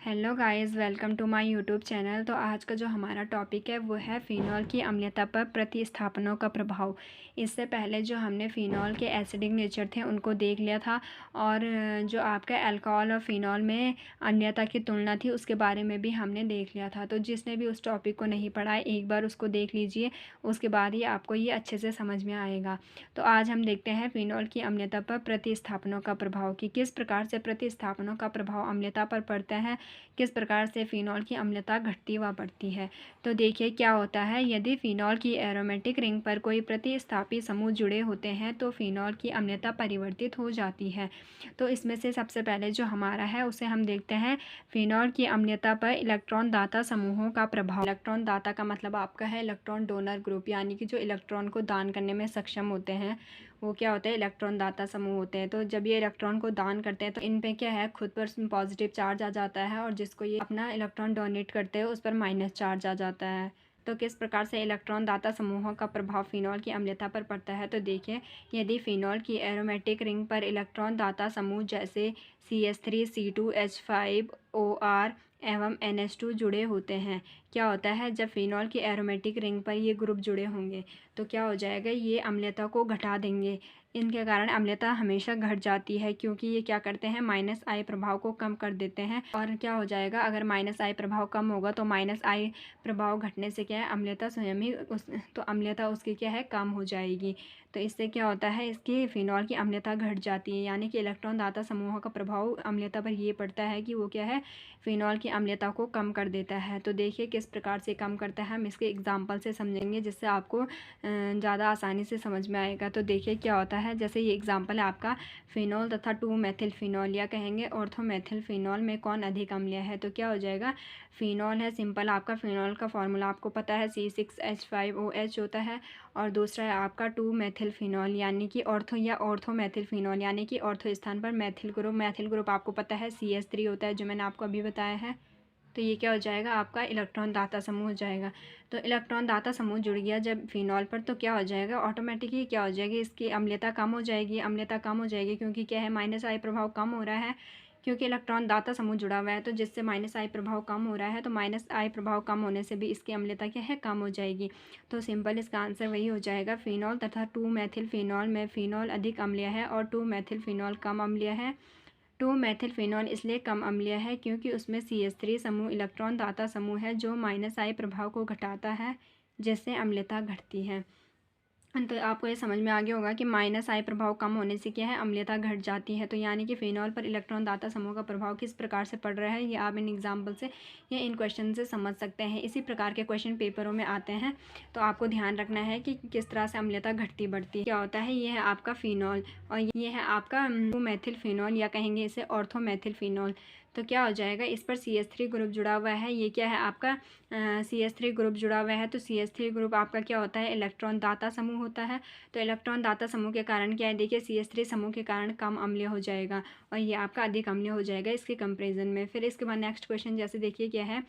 Hello guys, welcome to my YouTube channel. तो आज का जो हमारा टॉपिक है वो है फ़िनॉल की अम्लता पर प्रतिस्थापनों का प्रभाव। इससे पहले जो हमने फ़िनॉल के एसिडिक नेचर थे उनको देख लिया था, और जो आपका अल्कोहल और फ़िनॉल में अम्लता की तुलना थी उसके बारे में भी हमने देख लिया था। तो जिसने भी उस टॉपिक को नहीं पढ़ा है एक बार उसको देख लीजिए, उसके बाद ही आपको ये अच्छे से समझ में आएगा। तो आज हम देखते हैं फ़िनॉल की अम्लता पर प्रतिस्थापनों का प्रभाव कि किस प्रकार से प्रतिस्थापनों का प्रभाव अम्लता पर पड़ता है, किस प्रकार से फ़िनॉल की अम्लता घटती व बढ़ती है। तो देखिए क्या होता है, यदि फ़िनॉल की एरोमेटिक रिंग पर कोई प्रतिस्थापी समूह जुड़े होते हैं तो फ़िनॉल की अम्लता परिवर्तित हो जाती है। तो इसमें से सबसे पहले जो हमारा है उसे हम देखते हैं, फ़िनॉल की अम्लता पर इलेक्ट्रॉन दाता समूहों का प्रभाव। इलेक्ट्रॉन दाता का मतलब आपका है इलेक्ट्रॉन डोनर ग्रुप, यानी कि जो इलेक्ट्रॉन को दान करने में सक्षम होते हैं वो क्या होते हैं, इलेक्ट्रॉन दाता समूह होते हैं। तो जब ये इलेक्ट्रॉन को दान करते हैं तो इन पे क्या है, खुद पर पॉजिटिव चार्ज आ जाता है, और जिसको ये अपना इलेक्ट्रॉन डोनेट करते हैं उस पर माइनस चार्ज आ जाता है। तो किस प्रकार से इलेक्ट्रॉन दाता समूहों का प्रभाव फ़िनॉल की अम्लता पर पड़ता है, तो देखिए यदि फ़िनॉल की एरोमेटिक रिंग पर इलेक्ट्रॉन दाता समूह जैसे CH3 C2 H5 OR एवं NH2 जुड़े होते हैं, क्या होता है जब फ़िनॉल की एरोमेटिक रिंग पर ये ग्रुप जुड़े होंगे तो क्या हो जाएगा, ये अम्लता को घटा देंगे। इनके कारण अम्लता हमेशा घट जाती है, क्योंकि ये क्या करते हैं, माइनस आई प्रभाव को कम कर देते हैं। और क्या हो जाएगा, अगर माइनस आई प्रभाव कम होगा तो माइनस आई प्रभाव घटने से क्या है, अम्लता स्वयं ही अम्लता उसकी क्या है, कम हो जाएगी। तो इससे क्या होता है, इसकी फ़िनॉल की अम्लता घट जाती है, यानी कि इलेक्ट्रॉन दाता समूहों का प्रभाव अम्लता पर ये पड़ता है कि वो क्या है, फ़िनॉल की अम्लता को कम कर देता है। तो देखिए किस प्रकार से कम करता है, हम इसके एग्जाम्पल से समझेंगे जिससे आपको ज़्यादा आसानी से समझ में आएगा। तो देखिए क्या होता है, जैसे ये एग्जाम्पल है आपका, फ़िनॉल तथा 2 मेथिल फ़िनॉल या कहेंगे ऑर्थोमेथिल फ़िनॉल में कौन अधिक अम्लीय है। तो क्या हो जाएगा, फ़िनॉल है सिंपल, आपका फ़िनॉल का फार्मूला आपको पता है C6H5OH होता है, और दूसरा है आपका 2 मेथिल फ़िनॉल यानी कि ऑर्थोमेथिल फ़िनॉल, यानी कि ऑर्थो स्थान पर मैथिल ग्रुप आपको पता है CH3 होता है, जो मैंने आपको अभी बताया है। तो ये क्या हो जाएगा, आपका इलेक्ट्रॉन दाता समूह हो जाएगा। तो इलेक्ट्रॉन दाता समूह जुड़ गया जब फ़िनॉल पर, तो क्या हो जाएगा, ऑटोमेटिकली क्या हो जाएगी, इसकी अम्लता कम हो जाएगी। अम्लता कम हो जाएगी क्योंकि क्या है, माइनस आई प्रभाव कम हो रहा है, क्योंकि इलेक्ट्रॉन दाता समूह जुड़ा हुआ है, तो जिससे माइनस आई प्रभाव कम हो रहा है, तो माइनस आई प्रभाव कम होने से भी इसकी अम्लता क्या है, कम हो जाएगी। तो सिंपल इसका आंसर वही हो जाएगा, फ़िनॉल तथा 2 मेथिल फ़िनॉल में फ़िनॉल अधिक अम्लीय है और 2 मेथिल फ़िनॉल कम अम्लीय है। 2 मेथिल फ़िनॉल इसलिए कम अम्लीय है क्योंकि उसमें CH3 समूह इलेक्ट्रॉन दाता समूह है जो माइनस आई प्रभाव को घटाता है, जिससे अम्लता घटती है। तो आपको ये समझ में आ गया होगा कि माइनस आई प्रभाव कम होने से क्या है, अम्लता घट जाती है। तो यानी कि फ़िनॉल पर इलेक्ट्रॉन दाता समूह का प्रभाव किस प्रकार से पड़ रहा है, ये आप इन एग्जाम्पल से या इन क्वेश्चन से समझ सकते हैं। इसी प्रकार के क्वेश्चन पेपरों में आते हैं, तो आपको ध्यान रखना है कि किस तरह से अम्लता घटती बढ़ती क्या होता है। ये है आपका फ़िनॉल और ये है आपका 2 मेथिल फ़िनॉल या कहेंगे इसे ऑर्थोमेथिल फ़िनॉल। तो क्या हो जाएगा, इस पर CH3 ग्रुप जुड़ा हुआ है, ये क्या है आपका CH3 ग्रुप जुड़ा हुआ है। तो CH3 ग्रुप आपका क्या होता है, इलेक्ट्रॉन दाता समूह होता है। तो इलेक्ट्रॉन दाता समूह के कारण क्या है, देखिए CH3 समूह के कारण कम अम्लीय हो जाएगा और ये आपका अधिक अम्लीय हो जाएगा इसके कंपेरिजन में। फिर इसके बाद नेक्स्ट क्वेश्चन जैसे देखिए क्या है,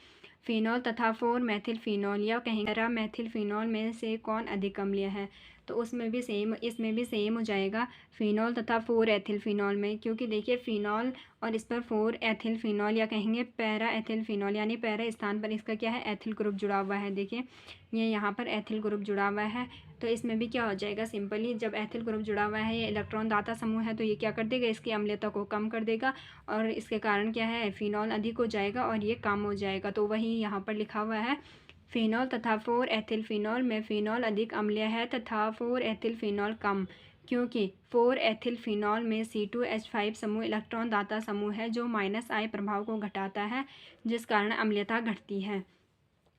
फ़िनॉल तथा 4 मेथिल फ़िनॉल या कहेंगे 11 मेथिल फ़िनॉल में से कौन अधिक अम्लीय है। तो उसमें भी सेम, इसमें भी सेम हो जाएगा, फ़िनॉल तथा 4 एथिल फ़िनॉल में, क्योंकि देखिए फ़िनॉल और इस पर 4 एथिल फ़िनॉल या कहेंगे पैरा एथिल फ़िनॉल, यानी पैरा स्थान पर इसका क्या है, एथिल ग्रुप जुड़ा हुआ है। देखिए ये यहाँ पर एथिल ग्रुप जुड़ा हुआ है, तो इसमें भी क्या हो जाएगा, सिंपली जब एथिल ग्रुप जुड़ा हुआ है, ये इलेक्ट्रॉन दाता समूह है, तो ये क्या कर देगा, इसकी अम्लता को कम कर देगा और इसके कारण क्या है, फ़िनॉल अधिक हो जाएगा और ये कम हो जाएगा। तो वही यहाँ पर लिखा हुआ है, फ़िनॉल तथा 4 एथिल फ़िनॉल में फ़िनॉल अधिक अम्लीय है तथा 4 एथिल फ़िनॉल कम, क्योंकि 4 एथिल फ़िनॉल में C2H5 समूह इलेक्ट्रॉन दाता समूह है जो माइनस आई प्रभाव को घटाता है, जिस कारण अम्लता घटती है।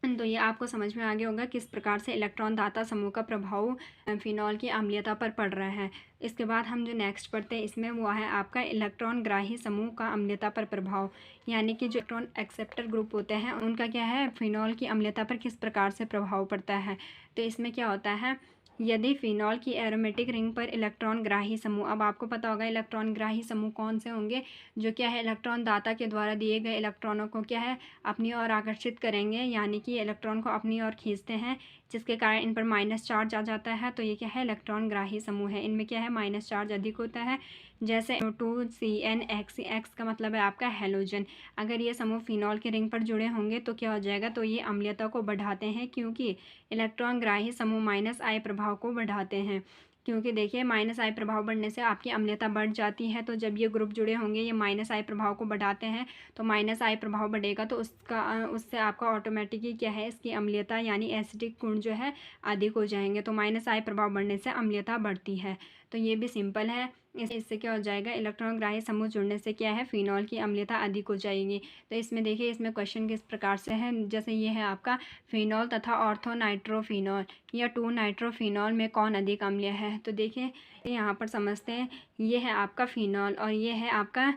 तो ये आपको समझ में आ गया होगा किस प्रकार से इलेक्ट्रॉन दाता समूह का प्रभाव फ़िनॉल की अम्लीयता पर पड़ रहा है। इसके बाद हम जो नेक्स्ट पढ़ते हैं इसमें वो है आपका इलेक्ट्रॉन ग्राही समूह का अम्लीयता पर प्रभाव, यानी कि जो इलेक्ट्रॉन एक्सेप्टर ग्रुप होते हैं उनका क्या है, फ़िनॉल की अम्लीयता पर किस प्रकार से प्रभाव पड़ता है। तो इसमें क्या होता है, यदि फ़िनॉल की एरोमेटिक रिंग पर इलेक्ट्रॉन ग्राही समूह, अब आपको पता होगा इलेक्ट्रॉन ग्राही समूह कौन से होंगे, जो क्या है, इलेक्ट्रॉन दाता के द्वारा दिए गए इलेक्ट्रॉनों को क्या है, अपनी ओर आकर्षित करेंगे, यानी कि इलेक्ट्रॉन को अपनी ओर खींचते हैं, जिसके कारण इन पर माइनस चार्ज आ जाता है। तो ये क्या है, इलेक्ट्रॉन ग्राही समूह है, इनमें क्या है, माइनस चार्ज अधिक होता है, जैसे NO2CN X का मतलब है आपका हैलोजन। अगर ये समूह फिनॉल के रिंग पर जुड़े होंगे तो क्या हो जाएगा, तो ये अम्लीयता को बढ़ाते हैं, क्योंकि इलेक्ट्रॉन ग्राही समूह -I प्रभाव को बढ़ाते हैं। क्योंकि देखिए -I प्रभाव बढ़ने से आपकी अम्लीयता बढ़ जाती है। तो जब ये ग्रुप जुड़े होंगे, ये -I प्रभाव को बढ़ाते हैं, तो -I प्रभाव बढ़ेगा तो उससे आपका ऑटोमेटिकली क्या है, इसकी अम्लीयता यानी एसिडिक गुण जो है अधिक हो जाएंगे। तो -I प्रभाव बढ़ने से अम्लीयता बढ़ती है। तो ये भी सिंपल है। इससे क्या हो जाएगा, इलेक्ट्रॉन ग्राही समूह जुड़ने से क्या है, फिनॉल की अम्लीयता अधिक हो जाएगी। तो इसमें देखिए, इसमें क्वेश्चन किस प्रकार से है, जैसे ये है आपका फिनॉल तथा ऑर्थो नाइट्रोफिनॉल या 2-नाइट्रोफिनॉल में कौन अधिक अम्लीय है। तो देखिए यहाँ पर समझते हैं, ये है आपका फिनॉल और ये है आपका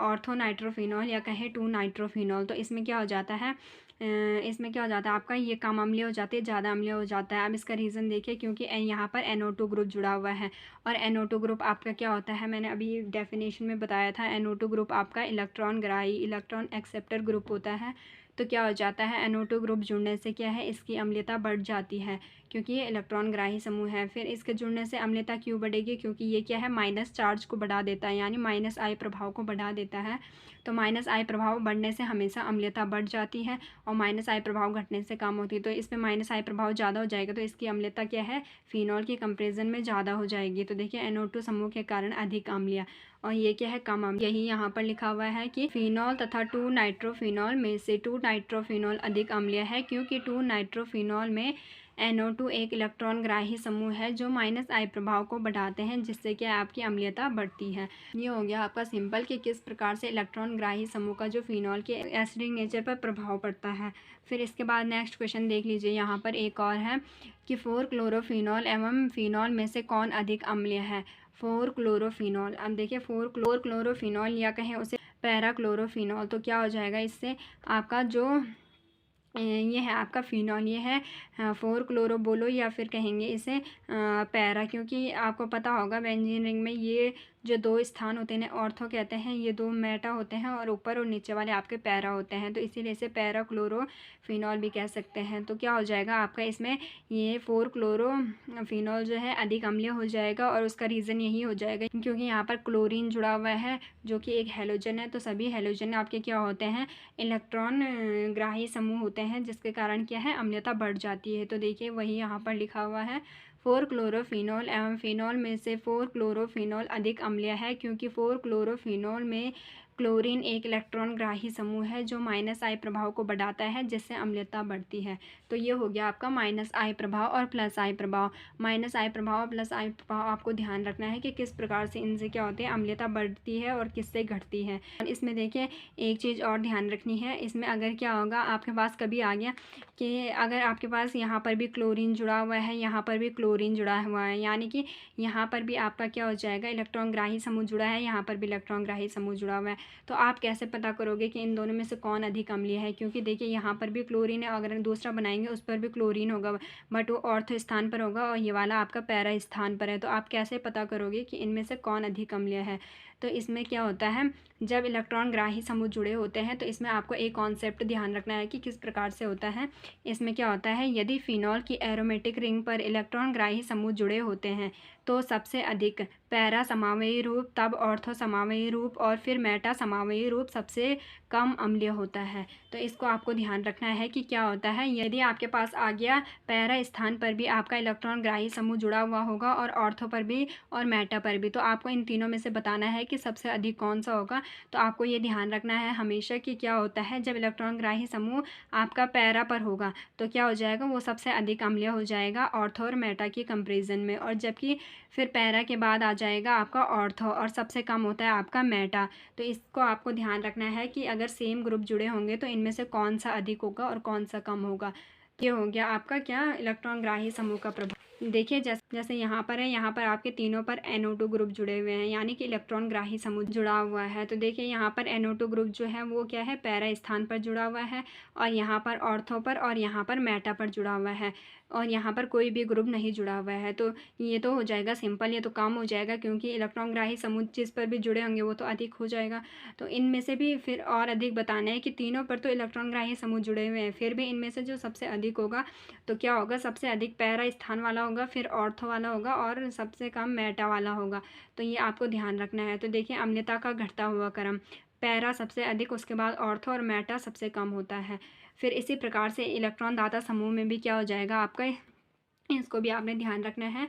ऑर्थो नाइट्रोफिनॉल या कहें 2-नाइट्रोफिनॉल। तो इसमें क्या हो जाता है, आपका ये कम अम्लीय हो जाते हैं, ज़्यादा अम्लीय हो जाता है। अब इसका रीज़न देखिए, क्योंकि यहाँ पर NO2 ग्रुप जुड़ा हुआ है और NO2 ग्रुप आपका क्या होता है, मैंने अभी डेफिनेशन में बताया था, NO2 ग्रुप आपका इलेक्ट्रॉन ग्राही इलेक्ट्रॉन एक्सेप्टर ग्रुप होता है। तो क्या हो जाता है, NO2 ग्रुप जुड़ने से क्या है, इसकी अम्लीयता बढ़ जाती है, क्योंकि ये इलेक्ट्रॉन ग्राही समूह है। फिर इसके जुड़ने से अम्लीयता क्यों बढ़ेगी, क्योंकि ये क्या है, माइनस चार्ज को बढ़ा देता है, यानी -I प्रभाव को बढ़ा देता है। तो -I प्रभाव बढ़ने से हमेशा अम्लीयता बढ़ जाती है और -I प्रभाव घटने से कम होती है। तो इसमें -I प्रभाव ज़्यादा हो जाएगा तो इसकी अम्लीयता क्या है, फिनॉल की कंपेरिजन में ज़्यादा हो जाएगी। तो देखिए NO2 समूह के कारण अधिक अम्लीय और ये क्या है, कम अम्लीय। यही यहाँ पर लिखा हुआ है कि फिनॉल तथा 2-नाइट्रोफिनॉल में से 2-नाइट्रोफिनॉल अधिक अम्लीय है, क्योंकि 2-नाइट्रोफिनॉल में NO2 एक इलेक्ट्रॉन ग्राही समूह है जो -I प्रभाव को बढ़ाते हैं, जिससे कि आपकी अम्लीयता बढ़ती है। ये हो गया आपका सिंपल कि किस प्रकार से इलेक्ट्रॉन ग्राही समूह का जो फिनॉल के एसिडिक नेचर पर प्रभाव पड़ता है। फिर इसके बाद नेक्स्ट क्वेश्चन देख लीजिए, यहाँ पर एक और है कि 4-क्लोरोफिनॉल एवं फिनॉल में से कौन अधिक अम्लीय है। 4-क्लोरोफिनॉल, अब देखिए 4-क्लोरोफिनॉल या कहें उसे पैराक्लोरोफिनॉल, तो क्या हो जाएगा, इससे आपका जो ये है आपका फिनॉल, ये है 4-क्लोरो बोलो या फिर कहेंगे इसे पैरा, क्योंकि आपको पता होगा बेंजीन रिंग में ये जो 2 स्थान होते हैं ऑर्थो कहते हैं, ये 2 मेटा होते हैं और ऊपर और नीचे वाले आपके पैरा होते हैं, तो इसीलिए इसे पैराक्लोरोफिनॉल भी कह सकते हैं। तो क्या हो जाएगा आपका, इसमें ये 4-क्लोरोफिनॉल जो है अधिक अम्लीय हो जाएगा और उसका रीज़न यही हो जाएगा क्योंकि यहाँ पर क्लोरीन जुड़ा हुआ है जो कि एक हैलोजन है। तो सभी हैलोजन आपके क्या होते हैं, इलेक्ट्रॉन ग्राही समूह होते हैं, जिसके कारण क्या है, अम्लीयता बढ़ जाती है। तो देखिए वही यहाँ पर लिखा हुआ है, 4-क्लोरोफिनॉल एवं फिनॉल में से 4-क्लोरोफिनॉल अधिक अम्लीय है, क्योंकि 4-क्लोरोफिनॉल में क्लोरीन एक इलेक्ट्रॉन ग्राही समूह है जो -I प्रभाव को बढ़ाता है, जिससे अम्लीयता बढ़ती है। तो ये हो गया आपका -I प्रभाव और +I प्रभाव। -I प्रभाव और +I प्रभाव आपको ध्यान रखना है कि किस प्रकार से इनसे क्या होती है, अम्लीयता बढ़ती है और किससे घटती है। और इसमें देखिए एक चीज़ और ध्यान रखनी है, इसमें अगर क्या होगा, आपके पास कभी आ गया कि अगर आपके पास यहाँ पर भी क्लोरीन जुड़ा हुआ है, यहाँ पर भी क्लोरीन जुड़ा हुआ है, यानी कि यहाँ पर भी आपका क्या हो जाएगा, इलेक्ट्रॉन ग्राही समूह जुड़ा है, यहाँ पर भी इलेक्ट्रॉन ग्राही समूह जुड़ा हुआ है। तो आप कैसे पता करोगे कि इन दोनों में से कौन अधिक अम्लीय है, क्योंकि देखिए यहाँ पर भी क्लोरीन है, अगर दूसरा बनाएंगे उस पर भी क्लोरीन होगा, बट वो ऑर्थो स्थान पर होगा और ये वाला आपका पैरा स्थान पर है। तो आप कैसे पता करोगे कि इनमें से कौन अधिक अम्लीय है। तो इसमें क्या होता है, जब इलेक्ट्रॉन ग्राही समूह जुड़े होते हैं तो इसमें आपको एक कॉन्सेप्ट ध्यान रखना है कि किस प्रकार से होता है। इसमें क्या होता है, यदि फिनॉल की एरोमेटिक रिंग पर इलेक्ट्रॉन ग्राही समूह जुड़े होते हैं तो सबसे अधिक पैरा समावयी रूप, तब ऑर्थो समावयी रूप और फिर मेटा समावयी रूप सबसे कम अम्लीय होता है। तो इसको आपको ध्यान रखना है कि क्या होता है, यदि आपके पास आ गया पैरा स्थान पर भी आपका इलेक्ट्रॉन ग्राही समूह जुड़ा हुआ होगा और ऑर्थो पर भी और मेटा पर भी, तो आपको इन तीनों में से बताना है कि सबसे अधिक कौन सा होगा। तो आपको ये ध्यान रखना है हमेशा कि क्या होता है, जब इलेक्ट्रॉन ग्राही समूह आपका पैरा पर होगा तो क्या हो जाएगा, वो सबसे अधिक अम्लीय हो जाएगा ऑर्थो और मेटा की कंपेरिजन में, और जबकि फिर पैरा के बाद आ जाएगा आपका ऑर्थो और सबसे कम होता है आपका मेटा। तो इसको आपको ध्यान रखना है कि अगर सेम ग्रुप जुड़े होंगे तो इनमें से कौन सा अधिक होगा और कौन सा कम होगा। ये हो गया आपका क्या, इलेक्ट्रॉन ग्राही समूह का प्रभाव। देखिए जैसे यहाँ पर है, यहाँ पर आपके तीनों पर NO2 ग्रुप जुड़े हुए हैं, यानी कि इलेक्ट्रॉन ग्राही समूह जुड़ा हुआ है। तो देखिए यहाँ पर NO2 ग्रुप जो है वो क्या है, पैरा स्थान पर जुड़ा हुआ है और यहाँ पर ऑर्थो पर और यहाँ पर मेटा पर जुड़ा हुआ है। और यहाँ पर कोई भी ग्रुप नहीं जुड़ा हुआ है। तो ये तो हो जाएगा सिंपल, ये तो काम हो जाएगा, क्योंकि इलेक्ट्रॉनग्राही समूह जिस पर भी जुड़े होंगे वो तो अधिक हो जाएगा। तो इनमें से भी फिर और अधिक बताना है कि तीनों पर तो इलेक्ट्रॉनग्राही समूह जुड़े हुए हैं, फिर भी इनमें से जो सबसे अधिक होगा तो क्या होगा, सबसे अधिक पैरा स्थान वाला होगा, फिर ऑर्थो वाला होगा और सबसे कम मेटा वाला होगा। तो ये आपको ध्यान रखना है। तो देखिए अम्लता का घटता हुआ क्रम, पैरा सबसे अधिक, उसके बाद ऑर्थो और मेटा सबसे कम होता है। फिर इसी प्रकार से इलेक्ट्रॉन दाता समूह में भी क्या हो जाएगा आपका, इसको भी आपने ध्यान रखना है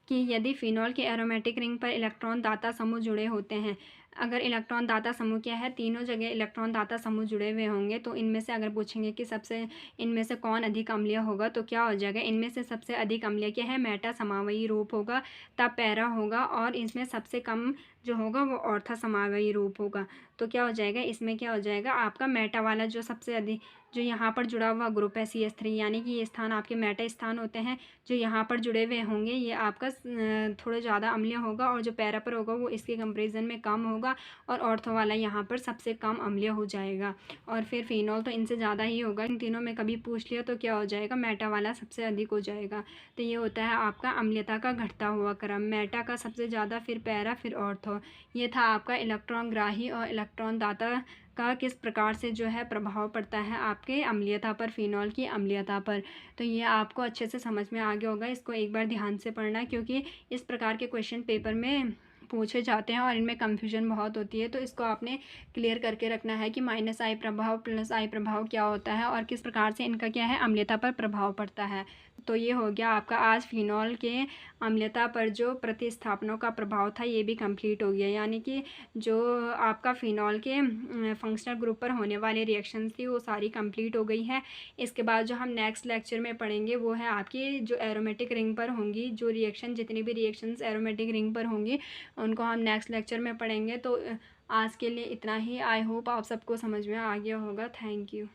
कि यदि फिनॉल के एरोमेटिक रिंग पर इलेक्ट्रॉन दाता समूह जुड़े होते हैं, अगर इलेक्ट्रॉन दाता समूह क्या है, तीनों जगह इलेक्ट्रॉन दाता समूह जुड़े हुए होंगे, तो इनमें से अगर पूछेंगे कि सबसे इनमें से कौन अधिक अम्लीय होगा, तो क्या हो जाएगा, इनमें से सबसे अधिक अम्लीय क्या है, मेटा समावयी रूप होगा, तब पैरा होगा, और इसमें सबसे कम जो होगा वो ऑर्था समावयी रूप होगा। तो क्या हो जाएगा, इसमें क्या हो जाएगा आपका मेटा वाला जो सबसे अधिक, जो यहाँ पर जुड़ा हुआ ग्रुप है CH3, यानी कि ये स्थान आपके मेटा स्थान होते हैं, जो यहाँ पर जुड़े हुए होंगे ये आपका थोड़ा ज़्यादा अम्लीय होगा, और जो पैरा पर होगा वो इसके कंपेरिजन में कम होगा, और ऑर्थो वाला यहाँ पर सबसे कम अम्लीय हो जाएगा। और फिर फिनॉल तो इनसे ज़्यादा ही होगा, इन तीनों में कभी पूछ लिया तो क्या हो जाएगा, मेटा वाला सबसे अधिक हो जाएगा। तो ये होता है आपका अम्लीयता का घटता हुआ क्रम, मेटा का सबसे ज़्यादा, फिर पैरा, फिर ऑर्थो। ये था आपका इलेक्ट्रॉन ग्राही और इलेक्ट्रॉन दाता का किस प्रकार से जो है प्रभाव पड़ता है आपके अम्लीयता पर, फिनॉल की अम्लीयता पर। तो ये आपको अच्छे से समझ में आ गया होगा, इसको एक बार ध्यान से पढ़ना, क्योंकि इस प्रकार के क्वेश्चन पेपर में पूछे जाते हैं और इनमें कन्फ्यूजन बहुत होती है। तो इसको आपने क्लियर करके रखना है कि -I प्रभाव +I प्रभाव क्या होता है और किस प्रकार से इनका क्या है अम्लीयता पर प्रभाव पड़ता है। तो ये हो गया आपका आज फिनॉल के अम्लीयता पर जो प्रतिस्थापनों का प्रभाव था, ये भी कंप्लीट हो गया। यानी कि जो आपका फिनॉल के फंक्शनल ग्रुप पर होने वाली रिएक्शंस थी वो सारी कंप्लीट हो गई है। इसके बाद जो हम नेक्स्ट लेक्चर में पढ़ेंगे वो है आपकी जो एरोमेटिक रिंग पर होंगी जो रिएक्शन, जितनी भी रिएक्शंस एरोमेटिक रिंग पर होंगी उनको हम नेक्स्ट लेक्चर में पढ़ेंगे। तो आज के लिए इतना ही। आई होप आप सबको समझ में आ गया होगा। Thank you.